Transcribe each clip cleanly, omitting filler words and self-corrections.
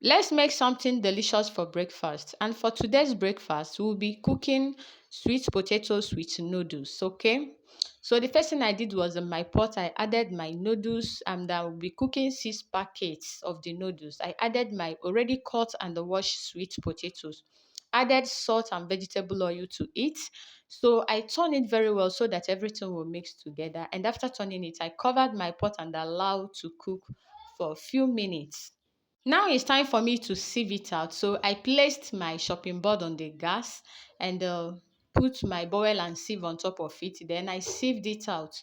Let's make something delicious for breakfast. And for today's breakfast, we'll be cooking sweet potatoes with noodles, okay? So the first thing I did was in my pot, I added my noodles and I will be cooking 6 packets of the noodles. I added my already cut and washed sweet potatoes, added salt and vegetable oil to it. So I turn it very well so that everything will mix together. And after turning it, I covered my pot and allowed to cook for a few minutes. Now it's time for me to sieve it out. So I placed my chopping board on the gas and put my bowl and sieve on top of it. Then I sieved it out.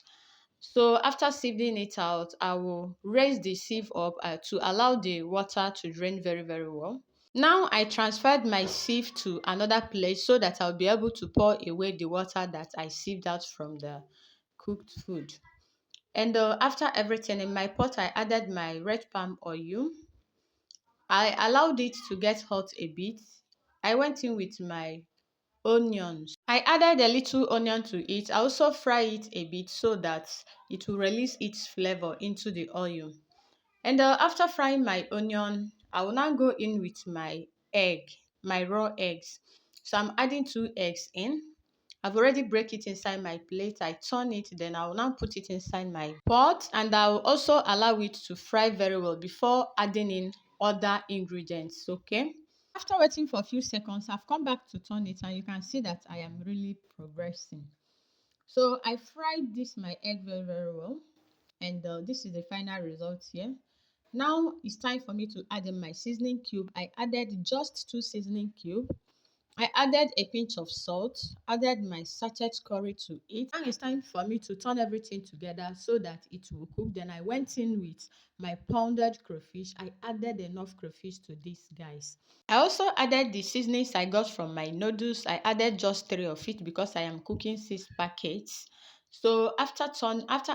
So after sieving it out, I will raise the sieve up to allow the water to drain very, very well. Now I transferred my sieve to another place so that I'll be able to pour away the water that I sieved out from the cooked food. And after everything in my pot, I added my red palm oil. I allowed it to get hot a bit. I went in with my onions. I added a little onion to it. I also fry it a bit so that it will release its flavor into the oil. And after frying my onion, I will now go in with my egg, my raw eggs. So I'm adding 2 eggs in. I've already break it inside my plate. I turn it, then I will now put it inside my pot and I will also allow it to fry very well before adding in other ingredients, okay? After waiting for a few seconds, I've come back to turn it and you can see that I am really progressing. So I fried this my egg very, very well and this is the final result here. Now it's time for me to add in my seasoning cube. I added just 2 seasoning cube. I added a pinch of salt, added my sachet curry to it. Now it's time for me to turn everything together so that it will cook. Then I went in with my pounded crayfish. I added enough crayfish to this, guys. I also added the seasonings I got from my noodles. I added just 3 of it because I am cooking 6 packets. So after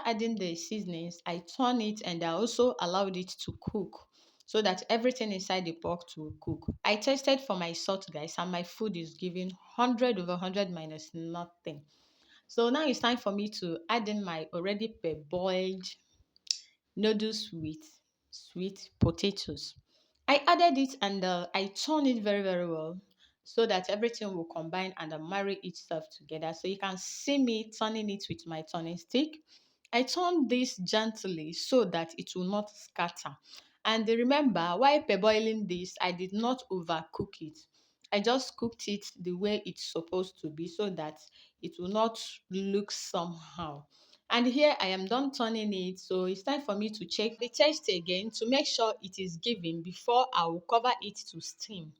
adding the seasonings, I turn it and I also allowed it to cook so that everything inside the pot will cook. I tested for my salt, guys, and my food is giving 100 over 100 minus nothing. So now it's time for me to add in my already pre-boiled noodles with sweet potatoes. I added it and I turned it very, very well so that everything will combine and marry itself together. So you can see me turning it with my turning stick. I turn this gently so that it will not scatter. And remember, while boiling this, I did not overcook it. I just cooked it the way it's supposed to be so that it will not look somehow. And here I am done turning it. So it's time for me to check the taste again to make sure it is given before I will cover it to steam.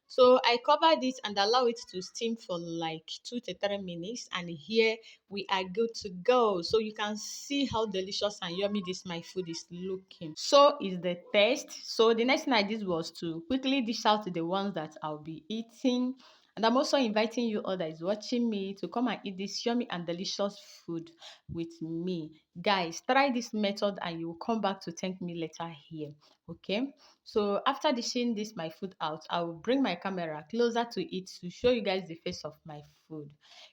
So I covered it and allow it to steam for like 2 to 3 minutes. And here we are good to go. So you can see how delicious and yummy this my food is looking. So is the taste. So the next thing I did was to quickly dish out the ones that I'll be eating. And I'm also inviting you all that is watching me to come and eat this yummy and delicious food with me. Guys, try this method and you will come back to thank me later here. Okay. So after dishing this my food out, I will bring my camera closer to it to show you guys the face of my food.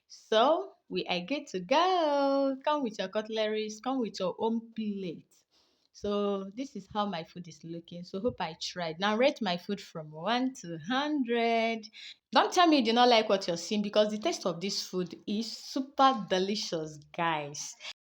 So we are good to go. Come with your cutleries, come with your own plate. So this is how my food is looking. So hope I tried. Now rate my food from 1 to 100. Don't tell me you do not like what you're seeing because the taste of this food is super delicious, guys.